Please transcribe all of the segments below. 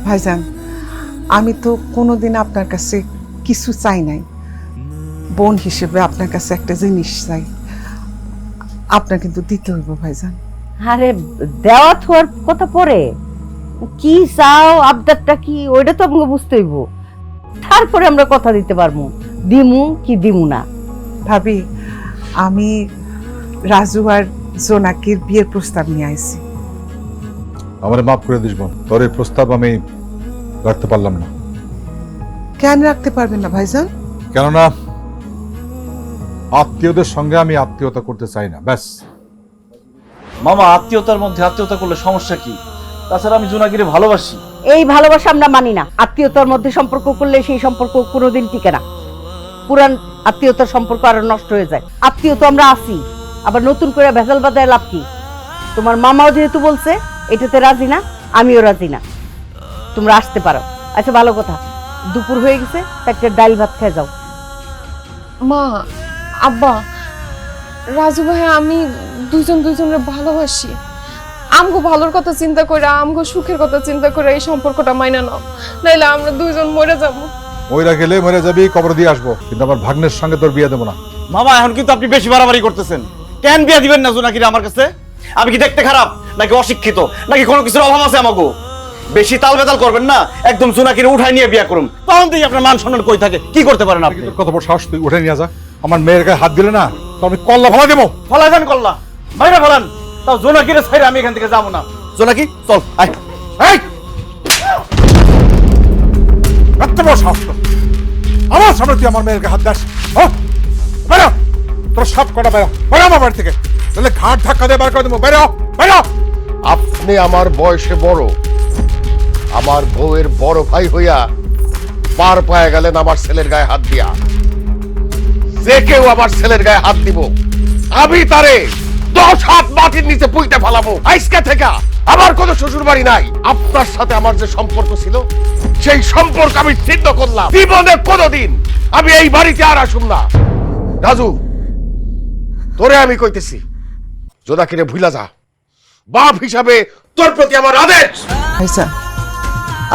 ভাইজান, আমি তো কোনোদিন আপনার কাছে কিছু চাই নাই। বোন হিসেবে আপনার কাছে একটা জিনিস চাই, আপনার কিন্তু দিতে হইব ভাইজান। আরে দেওয়া থোয়ার কথা পরে, কি চাও আবদারটা কি ওইটা তো আমাকে বুঝতে হইব, তারপরে আমরা কথা দিতে পারবো দিমু কি দিমু না। ভাবি, আমি রাজু আর জোনাকির বিয়ের প্রস্তাব নিয়ে আইছি। আমারে মাফ করে দিস বোন, তোর এই প্রস্তাব আমি রাখতে পারলাম না। কেন রাখতে পারবেন না ভাইজান? কেননা আত্মীয়দের সঙ্গে আমি আত্মীয়তা করতে চাই না, ব্যাস। মামা, আত্মীয়তার মধ্যে আত্মীয়তা করলে সমস্যা কি? তাছাড়া আমি জোনাকিরে ভালোবাসি। এই ভালোবাসা আমরা মানি না। আত্মীয়তার মধ্যে সম্পর্ক করলে সেই সম্পর্ক কোনোদিন টিকে না। পুরান আত্মীয়তার সম্পর্ক আরো নষ্ট হয়ে যায়। আত্মীয়তা আমরা আসি, আবার নতুন করে ভেজাল বাজায় লাভ কি? তোমার মামাও যেহেতু বলছে এটাতে রাজি না, আমিও রাজি না। তোমরা আসতে পারো। আচ্ছা ভালো কথা, দুপুর হয়ে গেছে, একটা ডাল ভাত খেয়ে যাও। মা, আব্বা, রাজু ভাই আমি দুজন দুজনের ভালোবাসি। আমগো ভালোর কথা চিন্তা করে, আমগো সুখের কথা চিন্তা করে এই সম্পর্কটা মাইনা নাও, নাইলে আমরা দুইজন মরে যাবো। মইরা গেলে মরে যাবি, কবর দিয়ে আসবো, কিন্তু আমার ভাগ্নের সঙ্গে তোর বিয়ে দেবো না। মামা, এখন কিন্তু আপনি বেশি বাড়াবাড়ি করতেছেন। কেন বিয়া দিবেন না জোনাকিরে আমার কাছে? আমি কি দেখতে খারাপ, নাকি অশিক্ষিত, নাকি কোনো কিছুর অভাব আছে আমাগো? বেশি তাল বেতাল করবেন না, একদম জোনাকিরে উঠাই নিয়ে বিয়া করুন। তখন থেকে আপনার মান সম্মান কই থাকে? কি করতে পারেন আপনি? কত বড় সাহস, তুই উঠে নিয়ে যা। আমার মেয়ের গায়ে হাত দিলে না তো আমি কল্লা ফলা দেবো। ফলাই দেন কল্লা, বাইরে ফলান। তাও জোনাকিরে ছাইরে আমি এখান থেকে যাবো না। জোনাকি চল, আয়। এই! এত বড় সাহস তোর! আমার সামনে তুই আমার মেয়ের গায়ে হাত দাস? বেরো, তোর সব কটা বেরো, বেরো আমার বাড়ি থেকে, তাহলে ঘাট ধাক্কা দিয়ে বার করে দেবো। বেরো, বেরো। আপনি আমার বয়সে বড়, আমার বউয়ের বড় ভাই হইয়া পার পায়ে গেলেন আমার ছেলের গায়ে হাত দিয়া। যে কেউ আমার ছেলের গায়ে হাত দিব, আমি তারে 10 হাত মাটির নিচে পুঁতে ফেলাবো। আজকে থেকে আমার কোনো শ্বশুর বাড়ি নাই। আপনার সাথে আমার যে সম্পর্ক ছিল, সেই সম্পর্ক আমি ছিন্ন করলাম। জীবনে কোনোদিন আমি এই বাড়িতে আর আসুম না। রাজু, তোরে আমি কইতেছি, জোনাকিরে ভুলা যা। বাপ হিসাবে তোর প্রতি আমার আদেশ। ভাইজান,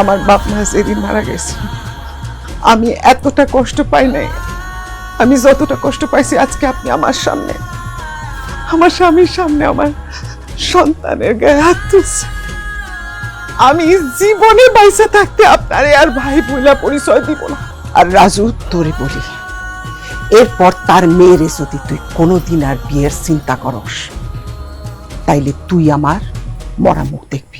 আমার বাপ মা যেদিন মারা গেছে আমি এতটা কষ্ট পাই নাই। আমি যতটা কষ্ট পাইছি আজকে আপনি আমার সামনে, আমার স্বামীর সামনে আমার সন্তানের গায়ে হাত তুলছে। আমি জীবনে বাইসে থাকতে আপনারে আর ভাই বইলা পরিচয় দিব না। আর রাজু, তোরে বলি, এরপর তার মেয়েরে যদি তুই কোনোদিন আর বিয়ের চিন্তা করস, তাইলে তুই আমার মরা মুখ দেখবি।